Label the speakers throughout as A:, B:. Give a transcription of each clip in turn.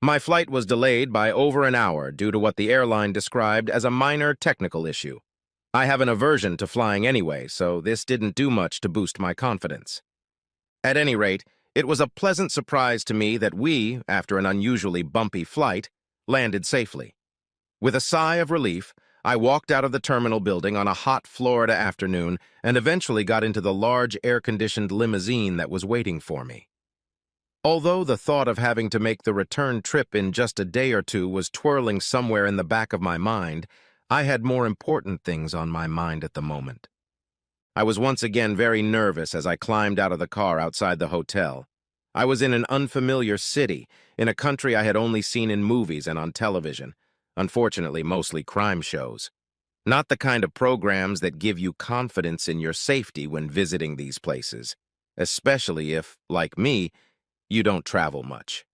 A: My flight was delayed by over an hour due to what the airline described as a minor technical issue. I have an aversion to flying anyway, so this didn't do much to boost my confidence. At any rate, it was a pleasant surprise to me that we, after an unusually bumpy flight, landed safely. With a sigh of relief, I walked out of the terminal building on a hot Florida afternoon and eventually got into the large air-conditioned limousine that was waiting for me. Although the thought of having to make the return trip in just a day or two was twirling somewhere in the back of my mind, I had more important things on my mind at the moment. I was once again very nervous as I climbed out of the car outside the hotel. I was in an unfamiliar city, in a country I had only seen in movies and on television, unfortunately mostly crime shows. Not the kind of programs that give you confidence in your safety when visiting these places, especially if, like me, you don't travel much.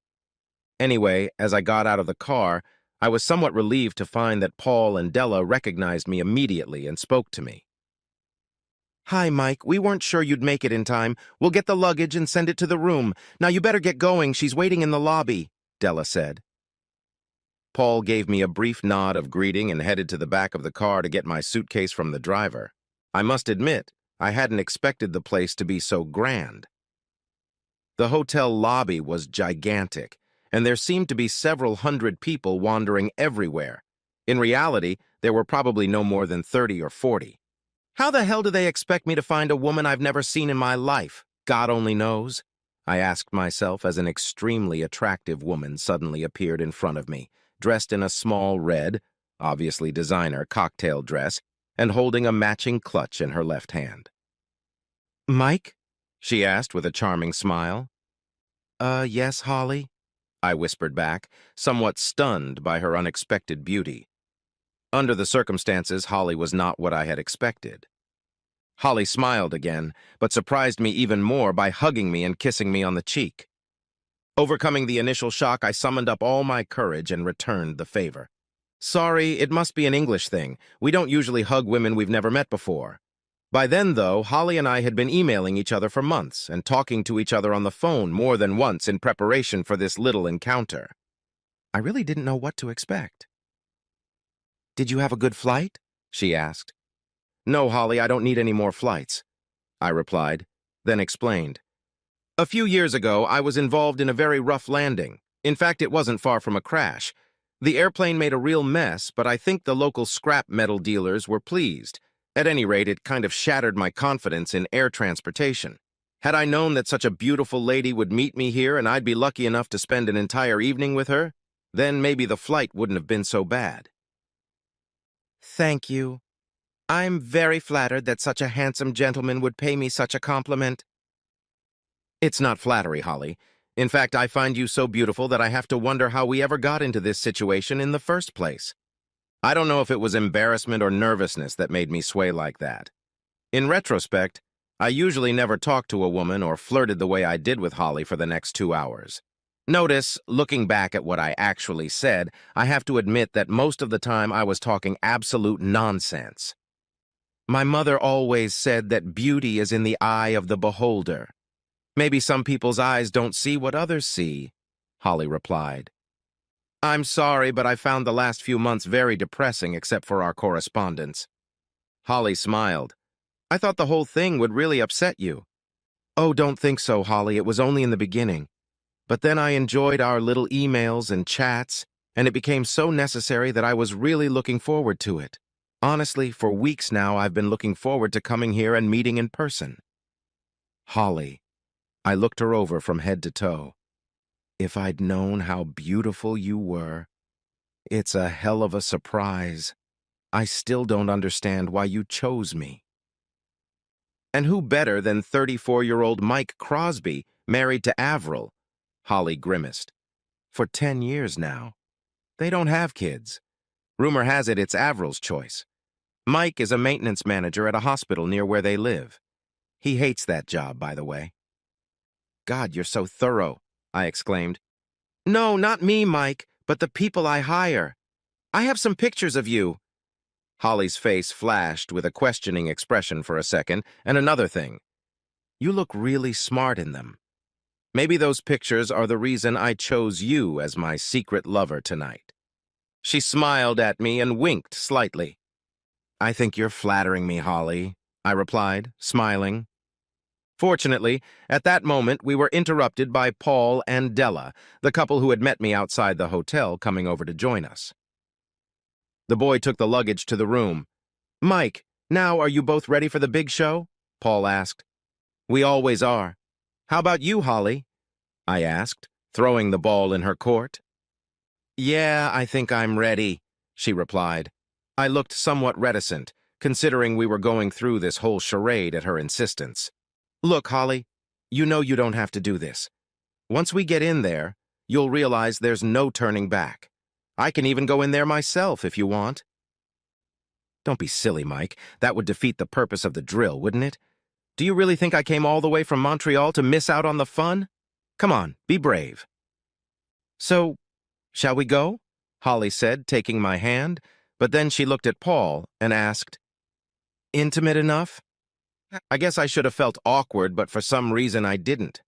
A: Anyway, as I got out of the car, I was somewhat relieved to find that Paul and Della recognized me immediately and spoke to me. "Hi, Mike. We weren't sure you'd make it in time. We'll get the luggage and send it to the room. Now you better get going. She's waiting in the lobby," Della said. Paul gave me a brief nod of greeting and headed to the back of the car to get my suitcase from the driver. I must admit, I hadn't expected the place to be so grand. The hotel lobby was gigantic, and there seemed to be several hundred people wandering everywhere. In reality, there were probably no more than 30 or 40. How the hell do they expect me to find a woman I've never seen in my life? God only knows. I asked myself as an extremely attractive woman suddenly appeared in front of me, dressed in a small red, obviously designer, cocktail dress, and holding a matching clutch in her left hand. "Mike?" she asked with a charming smile. Yes, Holly," I whispered back, somewhat stunned by her unexpected beauty. Under the circumstances, Holly was not what I had expected. Holly smiled again, but surprised me even more by hugging me and kissing me on the cheek. Overcoming the initial shock, I summoned up all my courage and returned the favor. "Sorry, it must be an English thing. We don't usually hug women we've never met before." By then, though, Holly and I had been emailing each other for months and talking to each other on the phone more than once in preparation for this little encounter. I really didn't know what to expect. "Did you have a good flight?" she asked. "No, Holly, I don't need any more flights," I replied, then explained. "A few years ago, I was involved in a very rough landing. In fact, it wasn't far from a crash. The airplane made a real mess, but I think the local scrap metal dealers were pleased. At any rate, it kind of shattered my confidence in air transportation. Had I known that such a beautiful lady would meet me here and I'd be lucky enough to spend an entire evening with her, then maybe the flight wouldn't have been so bad." "Thank you. I'm very flattered that such a handsome gentleman would pay me such a compliment." "It's not flattery, Holly. In fact, I find you so beautiful that I have to wonder how we ever got into this situation in the first place. I don't know if it was embarrassment or nervousness that made me sway like that. In retrospect, I usually never talked to a woman or flirted the way I did with Holly for the next 2 hours. Notice, looking back at what I actually said, I have to admit that most of the time I was talking absolute nonsense. My mother always said that beauty is in the eye of the beholder. Maybe some people's eyes don't see what others see, Holly replied. I'm sorry, but I found the last few months very depressing except for our correspondence. Holly smiled. I thought the whole thing would really upset you. Oh, don't think so, Holly. It was only in the beginning. But then I enjoyed our little emails and chats, and it became so necessary that I was really looking forward to it. Honestly, for weeks now, I've been looking forward to coming here and meeting in person. Holly. I looked her over from head to toe. If I'd known how beautiful you were. It's a hell of a surprise. I still don't understand why you chose me. And who better than 34-year-old Mike Crosby, married to Avril? Holly grimaced. For 10 years now. They don't have kids. Rumor has it it's Avril's choice. Mike is a maintenance manager at a hospital near where they live. He hates that job, by the way. God, you're so thorough, I exclaimed. No, not me, Mike, but the people I hire. I have some pictures of you. Holly's face flashed with a questioning expression for a second, and another thing. You look really smart in them. Maybe those pictures are the reason I chose you as my secret lover tonight. She smiled at me and winked slightly. I think you're flattering me, Holly, I replied, smiling. Fortunately, at that moment, we were interrupted by Paul and Della, the couple who had met me outside the hotel, coming over to join us. The boy took the luggage to the room. Mike, now are you both ready for the big show? Paul asked. We always are. How about you, Holly? I asked, throwing the ball in her court. Yeah, I think I'm ready, she replied. I looked somewhat reticent, considering we were going through this whole charade at her insistence. Look, Holly, you know you don't have to do this. Once we get in there, you'll realize there's no turning back. I can even go in there myself if you want. Don't be silly, Mike. That would defeat the purpose of the drill, wouldn't it? Do you really think I came all the way from Montreal to miss out on the fun? Come on, be brave. So, shall we go? Holly said, taking my hand, but then she looked at Paul and asked, Intimate enough? I guess I should have felt awkward, but for some reason I didn't.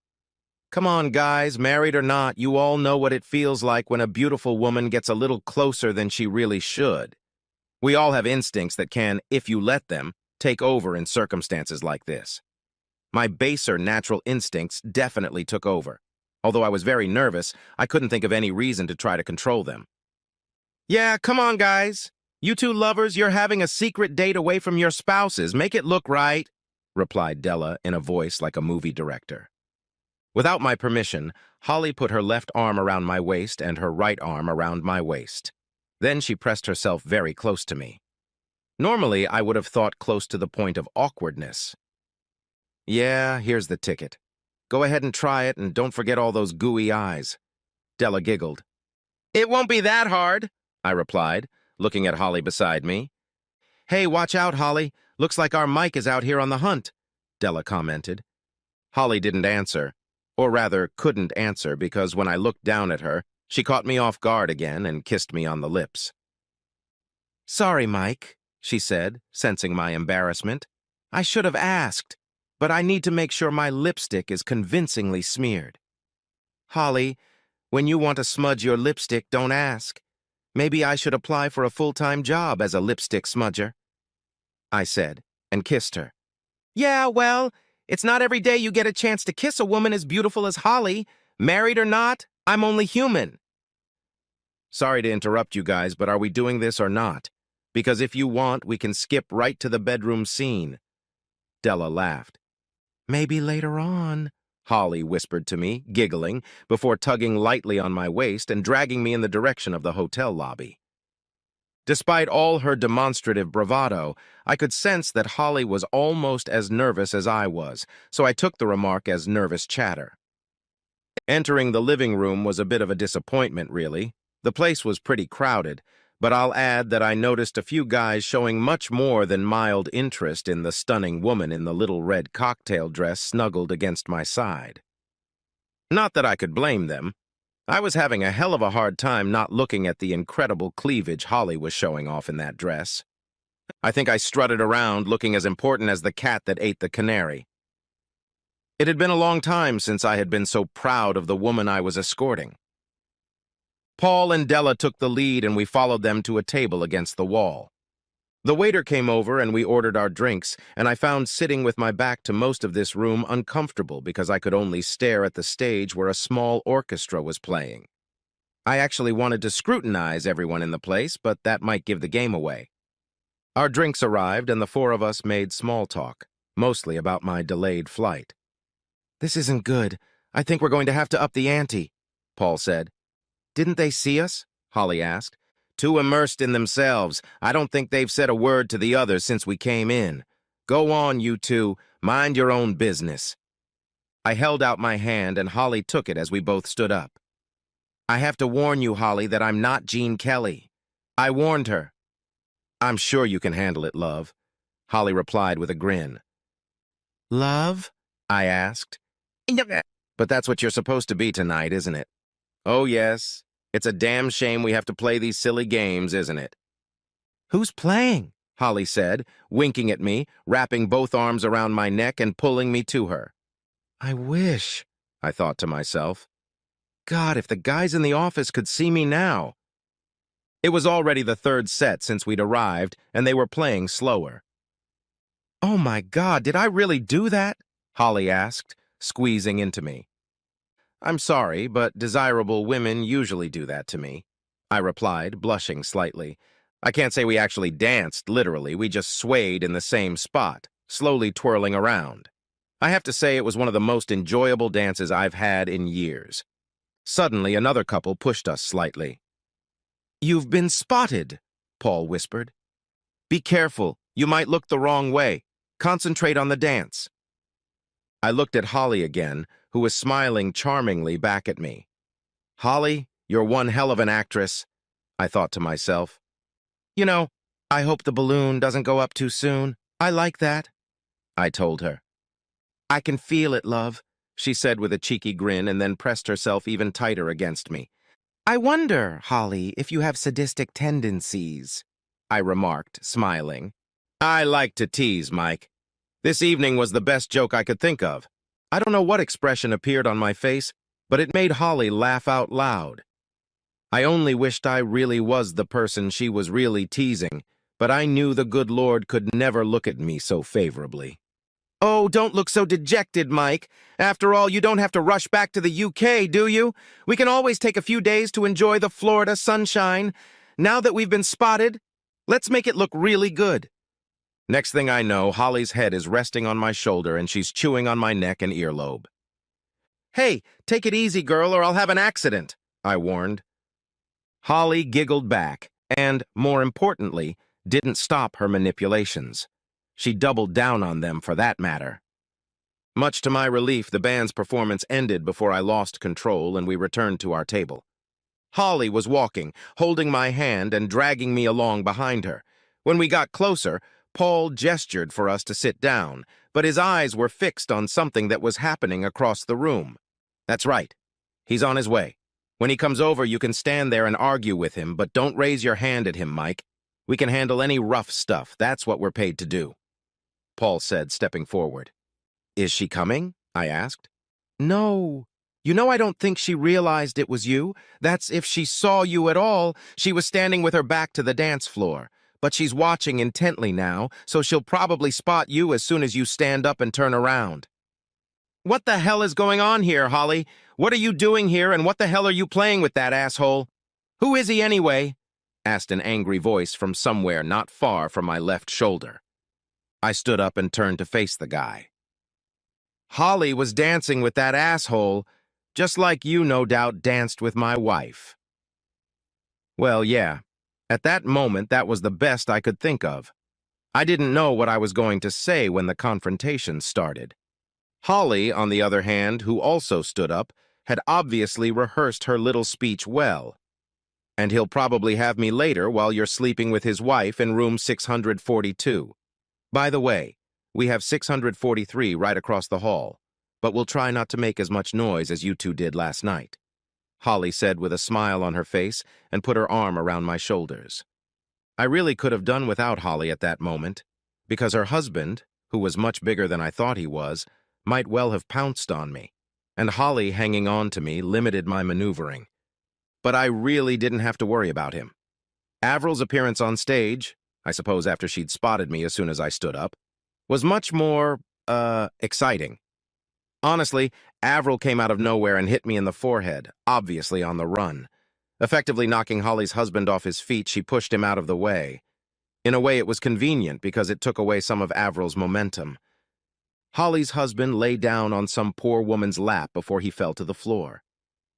A: Come on, guys, married or not, you all know what it feels like when a beautiful woman gets a little closer than she really should. We all have instincts that can, if you let them, take over in circumstances like this. My baser natural instincts definitely took over. Although I was very nervous, I couldn't think of any reason to try to control them. Yeah, come on, guys. You two lovers, you're having a secret date away from your spouses. Make it look right, replied Della in a voice like a movie director. Without my permission, Holly put her left arm around my waist and her right arm around my waist. Then she pressed herself very close to me. Normally, I would have thought close to the point of awkwardness. Yeah, here's the ticket. Go ahead and try it, and don't forget all those gooey eyes. Della giggled. It won't be that hard, I replied, looking at Holly beside me. Hey, watch out, Holly. Looks like our Mike is out here on the hunt, Della commented. Holly didn't answer, or rather couldn't answer, because when I looked down at her, she caught me off guard again and kissed me on the lips. Sorry, Mike, she said, sensing my embarrassment. I should have asked, but I need to make sure my lipstick is convincingly smeared. Holly, when you want to smudge your lipstick, don't ask. Maybe I should apply for a full-time job as a lipstick smudger, I said, and kissed her. Yeah, well, it's not every day you get a chance to kiss a woman as beautiful as Holly. Married or not, I'm only human. Sorry to interrupt you guys, but are we doing this or not? Because if you want, we can skip right to the bedroom scene. Della laughed. Maybe later on, Holly whispered to me, giggling, before tugging lightly on my waist and dragging me in the direction of the hotel lobby. Despite all her demonstrative bravado, I could sense that Holly was almost as nervous as I was, so I took the remark as nervous chatter. Entering the living room was a bit of a disappointment, really. The place was pretty crowded, but I'll add that I noticed a few guys showing much more than mild interest in the stunning woman in the little red cocktail dress snuggled against my side. Not that I could blame them. I was having a hell of a hard time not looking at the incredible cleavage Holly was showing off in that dress. I think I strutted around looking as important as the cat that ate the canary. It had been a long time since I had been so proud of the woman I was escorting. Paul and Della took the lead and we followed them to a table against the wall. The waiter came over and we ordered our drinks, and I found sitting with my back to most of this room uncomfortable because I could only stare at the stage where a small orchestra was playing. I actually wanted to scrutinize everyone in the place, but that might give the game away. Our drinks arrived and the four of us made small talk, mostly about my delayed flight. This isn't good. I think we're going to have to up the ante, Paul said. Didn't they see us? Holly asked. Too immersed in themselves. I don't think they've said a word to the others since we came in. Go on, you two. Mind your own business. I held out my hand and Holly took it as we both stood up. I have to warn you, Holly, that I'm not Gene Kelly. I warned her. I'm sure you can handle it, love, Holly replied with a grin. Love? I asked. But that's what you're supposed to be tonight, isn't it? Oh, yes. It's a damn shame we have to play these silly games, isn't it? Who's playing? Holly said, winking at me, wrapping both arms around my neck and pulling me to her. I wish. I thought to myself. God, if the guys in the office could see me now. It was already the third set since we'd arrived, and they were playing slower. Oh my God, did I really do that? Holly asked, squeezing into me. I'm sorry, but desirable women usually do that to me, I replied, blushing slightly. I can't say we actually danced, literally. We just swayed in the same spot, slowly twirling around. I have to say it was one of the most enjoyable dances I've had in years. Suddenly, another couple pushed us slightly. You've been spotted, Paul whispered. Be careful. You might look the wrong way. Concentrate on the dance. I looked at Holly again, who was smiling charmingly back at me. Holly, you're one hell of an actress, I thought to myself. You know, I hope the balloon doesn't go up too soon. I like that, I told her. I can feel it, love, she said with a cheeky grin and then pressed herself even tighter against me. I wonder, Holly, if you have sadistic tendencies, I remarked, smiling. I like to tease, Mike. This evening was the best joke I could think of. I don't know what expression appeared on my face, but it made Holly laugh out loud. I only wished I really was the person she was really teasing, but I knew the good Lord could never look at me so favorably. Oh, don't look so dejected, Mike. After all, you don't have to rush back to the UK, do you? We can always take a few days to enjoy the Florida sunshine. Now that we've been spotted, let's make it look really good. Next thing I know, Holly's head is resting on my shoulder and she's chewing on my neck and earlobe. Hey, take it easy, girl, or I'll have an accident, I warned. Holly giggled back and, more importantly, didn't stop her manipulations. She doubled down on them for that matter. Much to my relief, the band's performance ended before I lost control and we returned to our table. Holly was walking, holding my hand and dragging me along behind her. When we got closer, Paul gestured for us to sit down, but his eyes were fixed on something that was happening across the room. That's right. He's on his way. When he comes over, you can stand there and argue with him, but don't raise your hand at him, Mike. We can handle any rough stuff. That's what we're paid to do, Paul said, stepping forward. Is she coming? I asked. No. You know, I don't think she realized it was you. That's if she saw you at all. She was standing with her back to the dance floor. But she's watching intently now, so she'll probably spot you as soon as you stand up and turn around. What the hell is going on here, Holly? What are you doing here, and what the hell are you playing with that asshole? Who is he anyway? Asked an angry voice from somewhere not far from my left shoulder. I stood up and turned to face the guy. Holly was dancing with that asshole, just like you no doubt danced with my wife. Well, yeah. At that moment, that was the best I could think of. I didn't know what I was going to say when the confrontation started. Holly, on the other hand, who also stood up, had obviously rehearsed her little speech well. And he'll probably have me later while you're sleeping with his wife in room 642. By the way, we have 643 right across the hall, but we'll try not to make as much noise as you two did last night, Holly said with a smile on her face and put her arm around my shoulders. I really could have done without Holly at that moment, because her husband, who was much bigger than I thought he was, might well have pounced on me, and Holly hanging on to me limited my maneuvering. But I really didn't have to worry about him. Avril's appearance on stage, I suppose after she'd spotted me as soon as I stood up, was much more, exciting. Honestly, Avril came out of nowhere and hit me in the forehead, obviously on the run. Effectively knocking Holly's husband off his feet, she pushed him out of the way. In a way, it was convenient because it took away some of Avril's momentum. Holly's husband lay down on some poor woman's lap before he fell to the floor.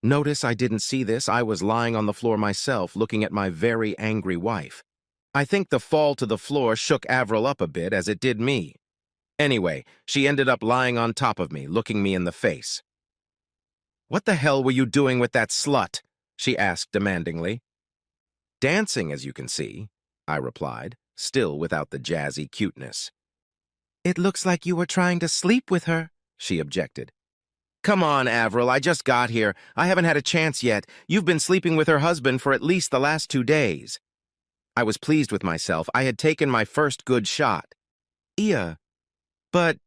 A: Notice I didn't see this. I was lying on the floor myself, looking at my very angry wife. I think the fall to the floor shook Avril up a bit, as it did me. Anyway, she ended up lying on top of me, looking me in the face. "What the hell were you doing with that slut?" she asked demandingly. "Dancing, as you can see," I replied, still without the jazzy cuteness. "It looks like you were trying to sleep with her," she objected. "Come on, Avril, I just got here. I haven't had a chance yet. You've been sleeping with her husband for at least the last 2 days. I was pleased with myself. I had taken my first good shot. But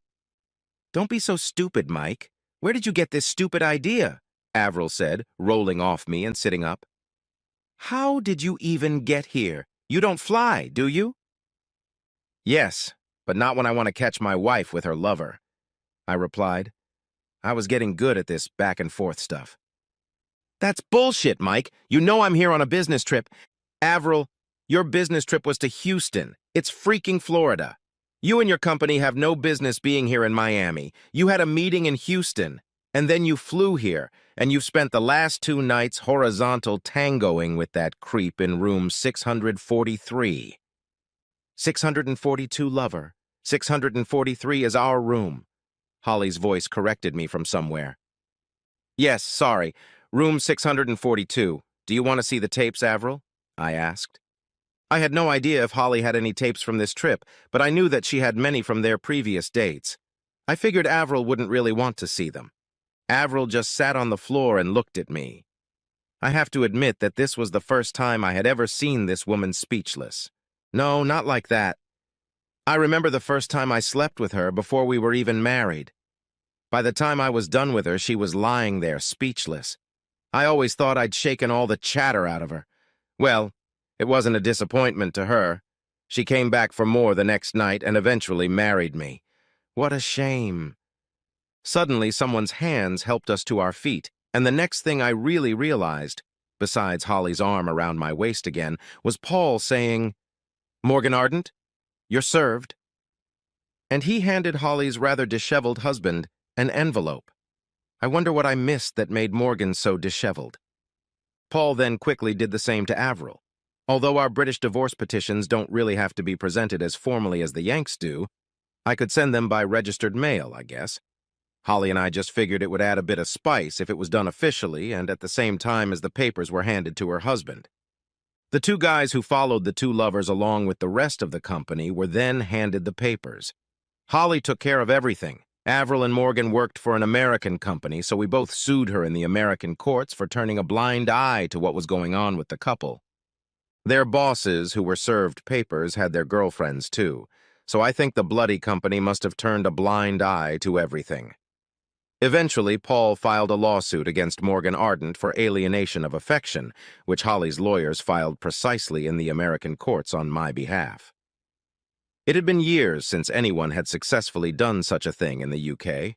A: don't be so stupid, Mike. Where did you get this stupid idea? Avril said, rolling off me and sitting up. How did you even get here? You don't fly, do you? Yes, but not when I want to catch my wife with her lover, I replied. I was getting good at this back and forth stuff. That's bullshit, Mike. You know I'm here on a business trip. Avril, your business trip was to Houston. It's freaking Florida. You and your company have no business being here in Miami. You had a meeting in Houston, and then you flew here, and you've spent the last 2 nights horizontal tangoing with that creep in room 643. 642, lover. 643 is our room. Holly's voice corrected me from somewhere. Yes, sorry. Room 642. Do you want to see the tapes, Avril? I asked. I had no idea if Holly had any tapes from this trip, but I knew that she had many from their previous dates. I figured Avril wouldn't really want to see them. Avril just sat on the floor and looked at me. I have to admit that this was the first time I had ever seen this woman speechless. No, not like that. I remember the first time I slept with her before we were even married. By the time I was done with her, she was lying there, speechless. I always thought I'd shaken all the chatter out of her. Well, it wasn't a disappointment to her. She came back for more the next night and eventually married me. What a shame. Suddenly, someone's hands helped us to our feet, and the next thing I really realized, besides Holly's arm around my waist again, was Paul saying, "Morgan Ardent, you're served." And he handed Holly's rather disheveled husband an envelope. I wonder what I missed that made Morgan so disheveled. Paul then quickly did the same to Avril. Although our British divorce petitions don't really have to be presented as formally as the Yanks do, I could send them by registered mail, I guess. Holly and I just figured it would add a bit of spice if it was done officially and at the same time as the papers were handed to her husband. The 2 guys who followed the 2 lovers along with the rest of the company were then handed the papers. Holly took care of everything. Avril and Morgan worked for an American company, so we both sued her in the American courts for turning a blind eye to what was going on with the couple. Their bosses, who were served papers, had their girlfriends too, so I think the bloody company must have turned a blind eye to everything. Eventually, Paul filed a lawsuit against Morgan Ardent for alienation of affection, which Holly's lawyers filed precisely in the American courts on my behalf. It had been years since anyone had successfully done such a thing in the UK.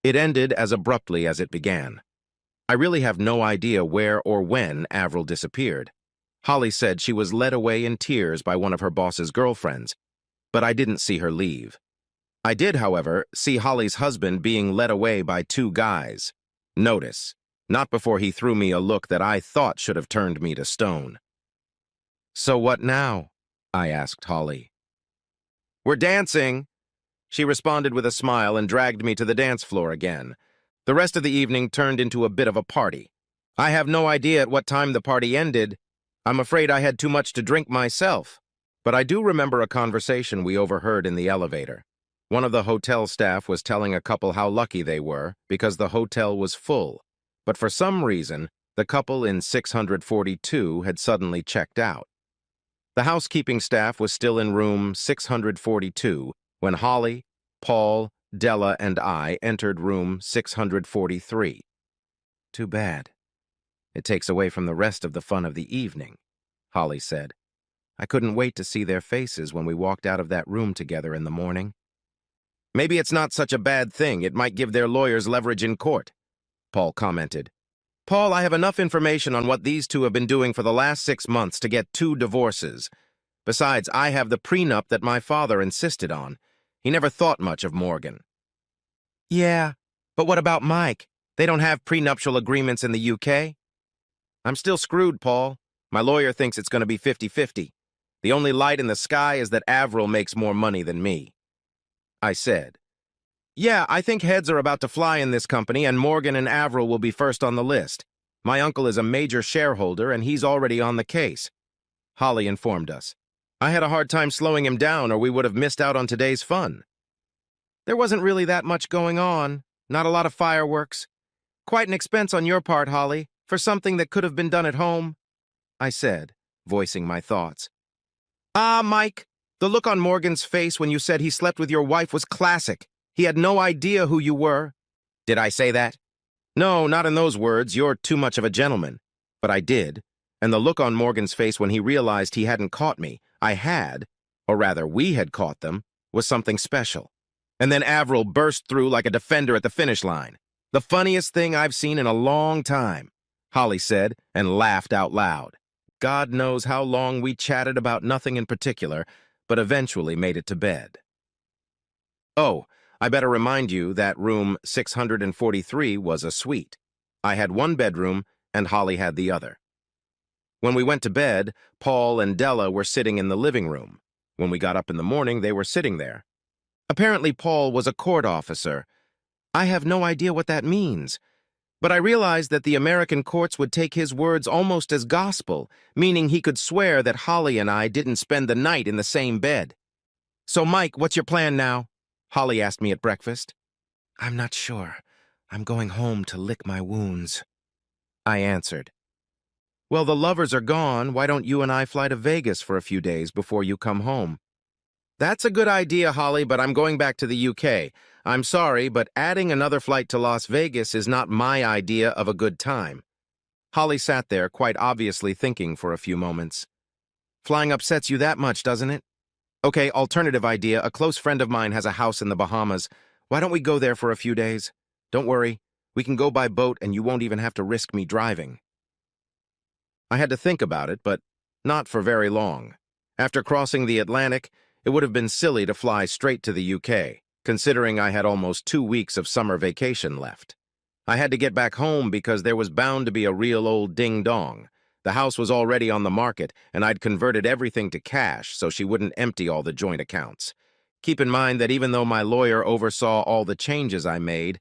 A: It ended as abruptly as it began. I really have no idea where or when Avril disappeared. Holly said she was led away in tears by one of her boss's girlfriends, but I didn't see her leave. I did, however, see Holly's husband being led away by 2 guys. Notice, not before he threw me a look that I thought should have turned me to stone. "So what now?" I asked Holly. "We're dancing," she responded with a smile and dragged me to the dance floor again. The rest of the evening turned into a bit of a party. I have no idea at what time the party ended. I'm afraid I had too much to drink myself. But I do remember a conversation we overheard in the elevator. One of the hotel staff was telling a couple how lucky they were because the hotel was full. But for some reason, the couple in 642 had suddenly checked out. The housekeeping staff was still in room 642 when Holly, Paul, Della, and I entered room 643. "Too bad. It takes away from the rest of the fun of the evening," Holly said. "I couldn't wait to see their faces when we walked out of that room together in the morning." "Maybe it's not such a bad thing. It might give their lawyers leverage in court," Paul commented. "Paul, I have enough information on what these 2 have been doing for the last 6 months to get 2 divorces. Besides, I have the prenup that my father insisted on. He never thought much of Morgan." "Yeah, but what about Mike? They don't have prenuptial agreements in the UK?" "I'm still screwed, Paul. My lawyer thinks it's going to be 50-50. The only light in the sky is that Avril makes more money than me." I said, "Yeah, I think heads are about to fly in this company, and Morgan and Avril will be first on the list. My uncle is a major shareholder, and he's already on the case," Holly informed us. "I had a hard time slowing him down, or we would have missed out on today's fun." "There wasn't really that much going on. Not a lot of fireworks. Quite an expense on your part, Holly, for something that could have been done at home," I said, voicing my thoughts. "Ah, Mike, the look on Morgan's face when you said he slept with your wife was classic. He had no idea who you were," Did I say that? No, not in those words. You're too much of a gentleman. But I did, and the look on Morgan's face when he realized he hadn't caught me, I had, or rather we had caught them, was something special. And then Avril burst through like a defender at the finish line. The funniest thing I've seen in a long time, Holly said, and laughed out loud. God knows how long we chatted about nothing in particular, but eventually made it to bed. Oh, I better remind you that room 643 was a suite. I had one bedroom, and Holly had the other. When we went to bed, Paul and Della were sitting in the living room. When we got up in the morning, they were sitting there. Apparently, Paul was a court officer. I have no idea what that means. But I realized that the American courts would take his words almost as gospel, meaning he could swear that Holly and I didn't spend the night in the same bed. So, Mike, what's your plan now? Holly asked me at breakfast. I'm not sure. I'm going home to lick my wounds, I answered. Well, the lovers are gone. Why don't you and I fly to Vegas for a few days before you come home? That's a good idea, Holly, but I'm going back to the UK. I'm sorry, but adding another flight to Las Vegas is not my idea of a good time. Holly sat there, quite obviously thinking for a few moments. Flying upsets you that much, doesn't it? Okay, alternative idea. A close friend of mine has a house in the Bahamas. Why don't we go there for a few days? Don't worry. We can go by boat and you won't even have to risk me driving. I had to think about it, but not for very long. After crossing the Atlantic, it would have been silly to fly straight to the UK, considering I had almost 2 weeks of summer vacation left. I had to get back home because there was bound to be a real old ding-dong. The house was already on the market, and I'd converted everything to cash so she wouldn't empty all the joint accounts. Keep in mind that even though my lawyer oversaw all the changes I made,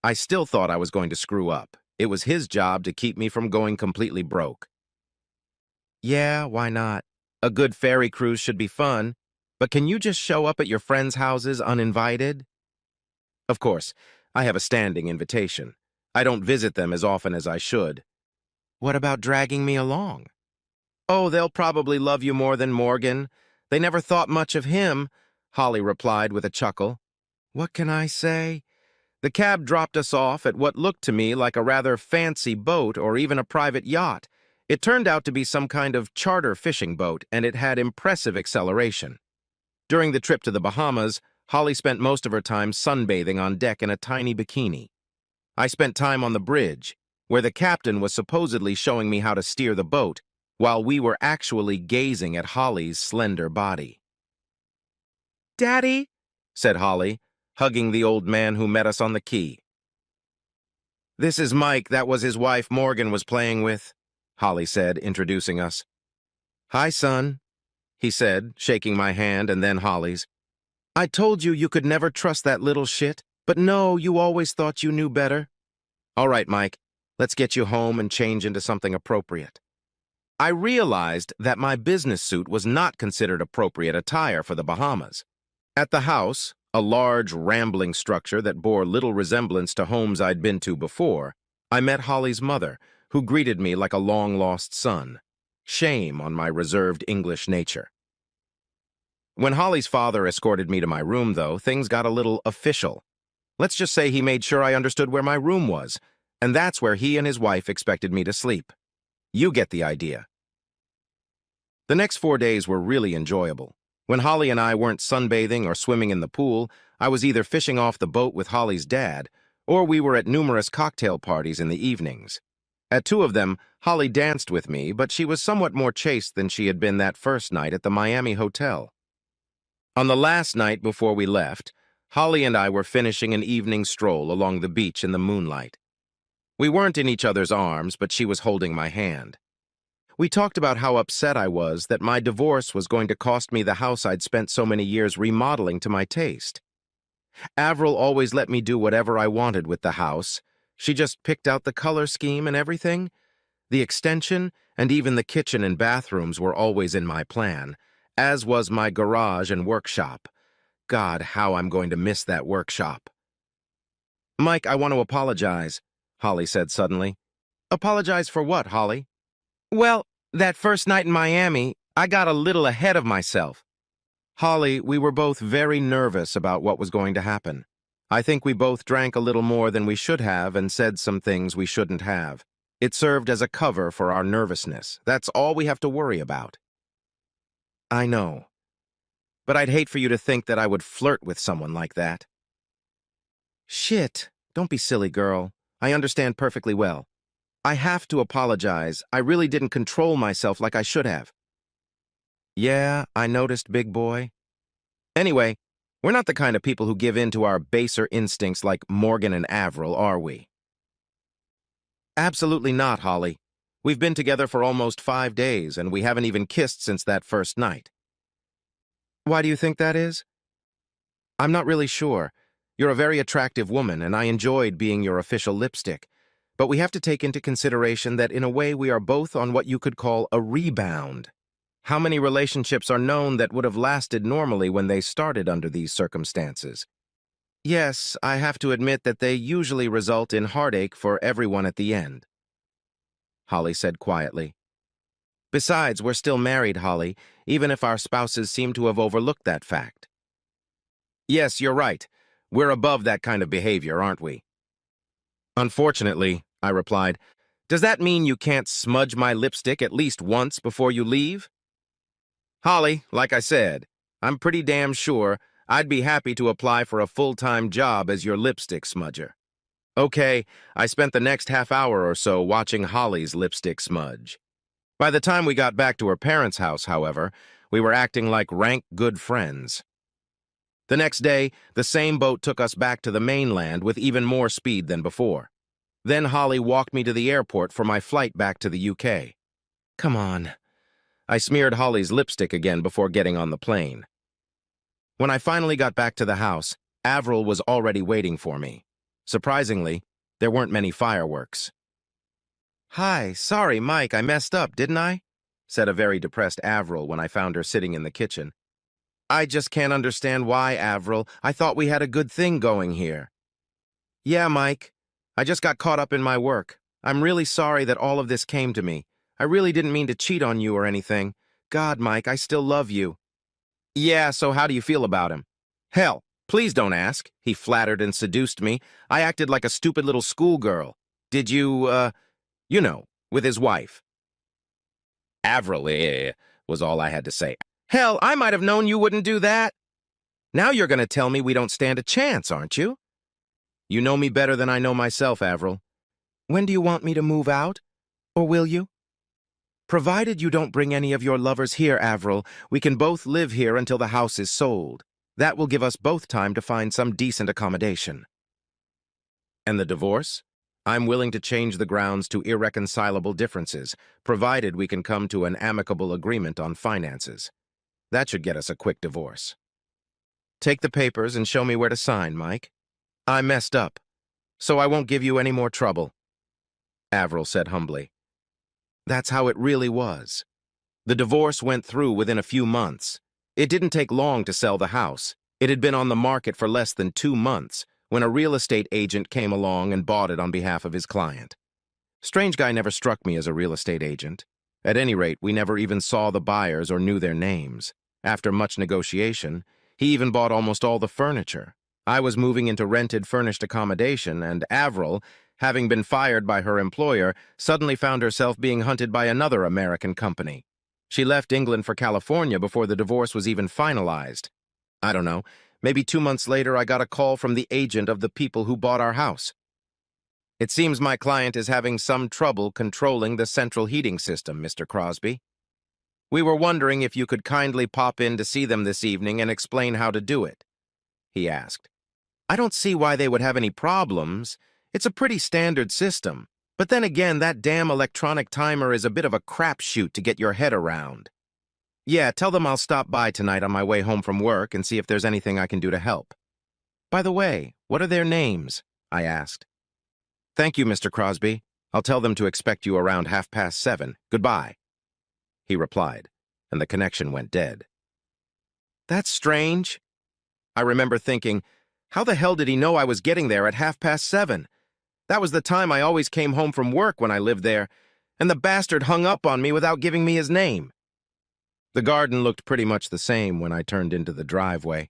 A: I still thought I was going to screw up. It was his job to keep me from going completely broke. Yeah, why not? A good ferry cruise should be fun, but can you just show up at your friends' houses uninvited? Of course, I have a standing invitation. I don't visit them as often as I should. What about dragging me along? Oh, they'll probably love you more than Morgan. They never thought much of him, Holly replied with a chuckle. What can I say? The cab dropped us off at what looked to me like a rather fancy boat or even a private yacht. It turned out to be some kind of charter fishing boat, and it had impressive acceleration. During the trip to the Bahamas, Holly spent most of her time sunbathing on deck in a tiny bikini. I spent time on the bridge, where the captain was supposedly showing me how to steer the boat, while we were actually gazing at Holly's slender body. Daddy, said Holly, hugging the old man who met us on the quay. This is Mike. That was his wife Morgan was playing with, Holly said, introducing us. Hi, son, he said, shaking my hand and then Holly's. I told you could never trust that little shit, but no, you always thought you knew better. All right, Mike, let's get you home and change into something appropriate. I realized that my business suit was not considered appropriate attire for the Bahamas. At the house, a large, rambling structure that bore little resemblance to homes I'd been to before, I met Holly's mother, who greeted me like a long-lost son. Shame on my reserved English nature. When Holly's father escorted me to my room, though, things got a little official. Let's just say he made sure I understood where my room was, and that's where he and his wife expected me to sleep. You get the idea. The next 4 days were really enjoyable. When Holly and I weren't sunbathing or swimming in the pool, I was either fishing off the boat with Holly's dad, or we were at numerous cocktail parties in the evenings. At 2 of them, Holly danced with me, but she was somewhat more chaste than she had been that first night at the Miami hotel. On the last night before we left, Holly and I were finishing an evening stroll along the beach in the moonlight. We weren't in each other's arms, but she was holding my hand. We talked about how upset I was that my divorce was going to cost me the house I'd spent so many years remodeling to my taste. Avril always let me do whatever I wanted with the house. She just picked out the color scheme and everything. The extension and even the kitchen and bathrooms were always in my plan, as was my garage and workshop. God, how I'm going to miss that workshop. Mike, I want to apologize, Holly said suddenly. Apologize for what, Holly? Well, that first night in Miami, I got a little ahead of myself. Holly, we were both very nervous about what was going to happen. I think we both drank a little more than we should have and said some things we shouldn't have. It served as a cover for our nervousness. That's all we have to worry about. I know. But I'd hate for you to think that I would flirt with someone like that. Shit. Don't be silly, girl. I understand perfectly well. I have to apologize. I really didn't control myself like I should have. Yeah, I noticed, big boy. Anyway, we're not the kind of people who give in to our baser instincts like Morgan and Avril, are we? Absolutely not, Holly. We've been together for almost 5 days, and we haven't even kissed since that first night. Why do you think that is? I'm not really sure. You're a very attractive woman, and I enjoyed being your official lipstick. But we have to take into consideration that in a way we are both on what you could call a rebound. How many relationships are known that would have lasted normally when they started under these circumstances? Yes, I have to admit that they usually result in heartache for everyone at the end, Holly said quietly. Besides, we're still married, Holly, even if our spouses seem to have overlooked that fact. Yes, you're right. We're above that kind of behavior, aren't we? Unfortunately, I replied. Does that mean you can't smudge my lipstick at least once before you leave? Holly, like I said, I'm pretty damn sure I'd be happy to apply for a full-time job as your lipstick smudger. Okay, I spent the next half hour or so watching Holly's lipstick smudge. By the time we got back to her parents' house, however, we were acting like rank good friends. The next day, the same boat took us back to the mainland with even more speed than before. Then Holly walked me to the airport for my flight back to the UK. Come on. I smeared Holly's lipstick again before getting on the plane. When I finally got back to the house, Avril was already waiting for me. Surprisingly, there weren't many fireworks. Hi, sorry, Mike, I messed up, didn't I? Said a very depressed Avril when I found her sitting in the kitchen. I just can't understand why, Avril. I thought we had a good thing going here. Yeah, Mike. I just got caught up in my work. I'm really sorry that all of this came to me. I really didn't mean to cheat on you or anything. God, Mike, I still love you. Yeah, so how do you feel about him? Hell, please don't ask. He flattered and seduced me. I acted like a stupid little schoolgirl. Did you, with his wife? Avril, was all I had to say. Hell, I might have known you wouldn't do that. Now you're going to tell me we don't stand a chance, aren't you? You know me better than I know myself, Avril. When do you want me to move out? Or will you? Provided you don't bring any of your lovers here, Avril, we can both live here until the house is sold. That will give us both time to find some decent accommodation. And the divorce? I'm willing to change the grounds to irreconcilable differences, provided we can come to an amicable agreement on finances. That should get us a quick divorce. Take the papers and show me where to sign, Mike. I messed up, so I won't give you any more trouble, Avril said humbly. That's how it really was. The divorce went through within a few months. It didn't take long to sell the house. It had been on the market for less than 2 months when a real estate agent came along and bought it on behalf of his client. Strange guy never struck me as a real estate agent. At any rate, we never even saw the buyers or knew their names. After much negotiation, he even bought almost all the furniture. I was moving into rented furnished accommodation, and Avril, having been fired by her employer, suddenly found herself being hunted by another American company. She left England for California before the divorce was even finalized. I don't know, maybe 2 months later I got a call from the agent of the people who bought our house. It seems my client is having some trouble controlling the central heating system, Mr. Crosby. We were wondering if you could kindly pop in to see them this evening and explain how to do it, he asked. I don't see why they would have any problems. It's a pretty standard system. But then again, that damn electronic timer is a bit of a crapshoot to get your head around. Yeah, tell them I'll stop by tonight on my way home from work and see if there's anything I can do to help. By the way, what are their names? I asked. Thank you, Mr. Crosby. I'll tell them to expect you around 7:30. Goodbye, he replied, and the connection went dead. That's strange. I remember thinking, how the hell did he know I was getting there at 7:30? That was the time I always came home from work when I lived there, and the bastard hung up on me without giving me his name. The garden looked pretty much the same when I turned into the driveway.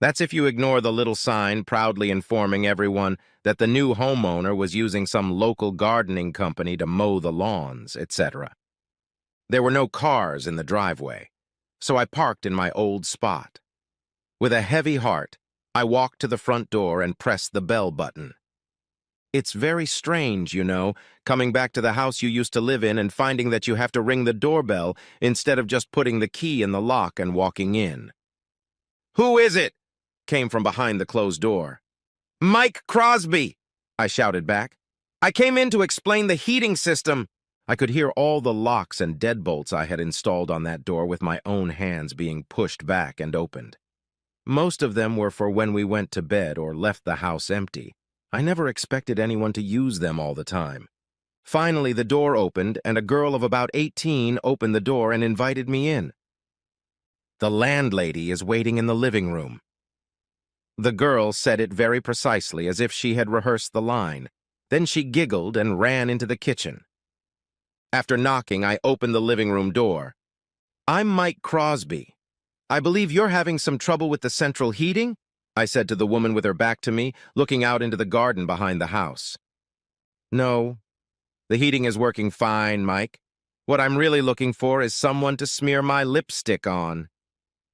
A: That's if you ignore the little sign proudly informing everyone that the new homeowner was using some local gardening company to mow the lawns, etc. There were no cars in the driveway, so I parked in my old spot. With a heavy heart, I walked to the front door and pressed the bell button. It's very strange, you know, coming back to the house you used to live in and finding that you have to ring the doorbell instead of just putting the key in the lock and walking in. "Who is it?" came from behind the closed door. "Mike Crosby," I shouted back. "I came in to explain the heating system." I could hear all the locks and deadbolts I had installed on that door with my own hands being pushed back and opened. Most of them were for when we went to bed or left the house empty. I never expected anyone to use them all the time. Finally, the door opened, and a girl of about 18 opened the door and invited me in. "The landlady is waiting in the living room." The girl said it very precisely, as if she had rehearsed the line. Then she giggled and ran into the kitchen. After knocking, I opened the living room door. "I'm Mike Crosby. I believe you're having some trouble with the central heating?" I said to the woman with her back to me, looking out into the garden behind the house. "No, the heating is working fine, Mike. What I'm really looking for is someone to smear my lipstick on,"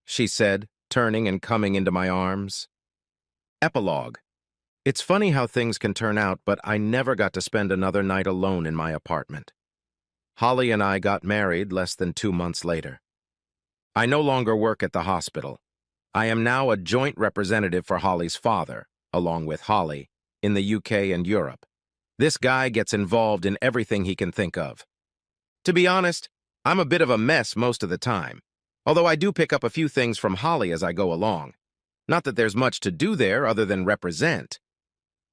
A: she said, turning and coming into my arms. Epilogue. It's funny how things can turn out, but I never got to spend another night alone in my apartment. Holly and I got married less than 2 months later. I no longer work at the hospital. I am now a joint representative for Holly's father, along with Holly, in the UK and Europe. This guy gets involved in everything he can think of. To be honest, I'm a bit of a mess most of the time, although I do pick up a few things from Holly as I go along. Not that there's much to do there other than represent.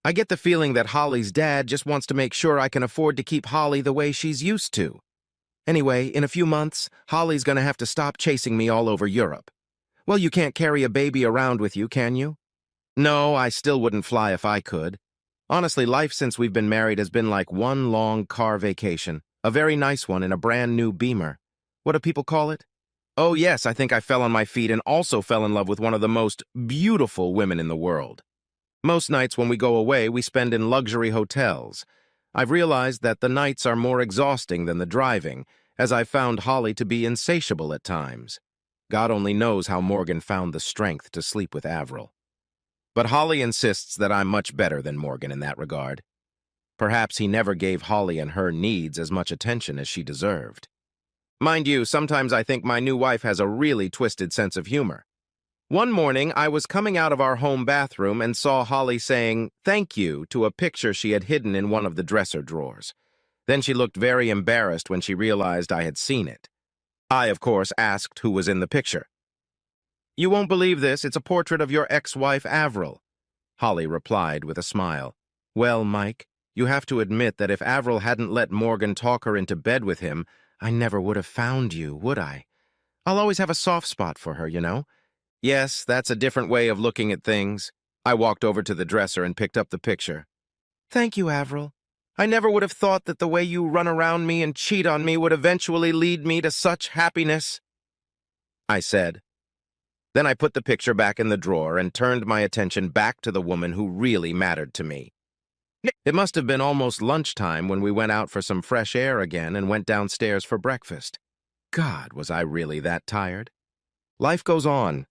A: I get the feeling that Holly's dad just wants to make sure I can afford to keep Holly the way she's used to. Anyway, in a few months, Holly's gonna have to stop chasing me all over Europe. Well, you can't carry a baby around with you, can you? No, I still wouldn't fly if I could. Honestly, life since we've been married has been like one long car vacation, a very nice one in a brand new Beamer. What do people call it? Oh yes, I think I fell on my feet and also fell in love with one of the most beautiful women in the world. Most nights when we go away, we spend in luxury hotels. I've realized that the nights are more exhausting than the driving, as I've found Holly to be insatiable at times. God only knows how Morgan found the strength to sleep with Avril. But Holly insists that I'm much better than Morgan in that regard. Perhaps he never gave Holly and her needs as much attention as she deserved. Mind you, sometimes I think my new wife has a really twisted sense of humor. One morning, I was coming out of our home bathroom and saw Holly saying "thank you" to a picture she had hidden in one of the dresser drawers. Then she looked very embarrassed when she realized I had seen it. I, of course, asked who was in the picture. "You won't believe this, it's a portrait of your ex-wife, Avril," Holly replied with a smile. "Well, Mike, you have to admit that if Avril hadn't let Morgan talk her into bed with him, I never would have found you, would I? I'll always have a soft spot for her, you know." Yes, that's a different way of looking at things. I walked over to the dresser and picked up the picture. "Thank you, Avril. I never would have thought that the way you run around me and cheat on me would eventually lead me to such happiness," I said. Then I put the picture back in the drawer and turned my attention back to the woman who really mattered to me. It must have been almost lunchtime when we went out for some fresh air again and went downstairs for breakfast. God, was I really that tired? Life goes on,